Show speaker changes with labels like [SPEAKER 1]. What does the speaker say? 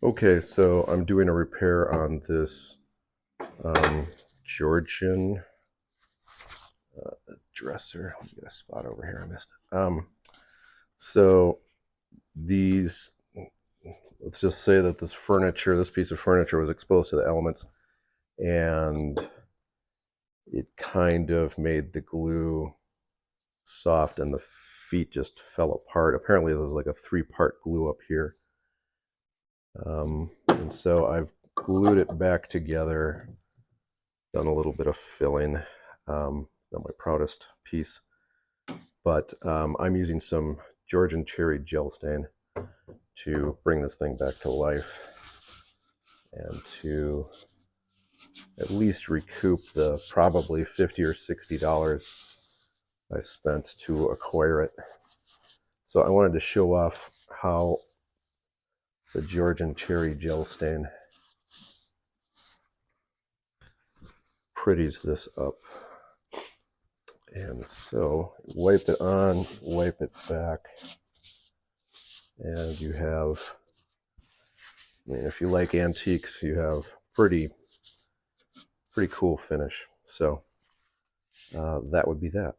[SPEAKER 1] Okay, so I'm doing a repair on this Georgian dresser. Let me get a spot over here. I missed it. So these, let's just say that this piece of furniture was exposed to the elements, and it kind of made the glue soft, and the feet just fell apart. Apparently, there's like a 3-part glue up here. And so I've glued it back together, done a little bit of filling. Not my proudest piece, but I'm using some Georgian cherry gel stain to bring this thing back to life and to at least recoup the probably $50 or $60 I spent to acquire it. So I wanted to show off how the Georgian cherry gel stain pretties this up. And so wipe it on, wipe it back, and you have, I mean, if you like antiques, you have pretty cool finish. So that would be that.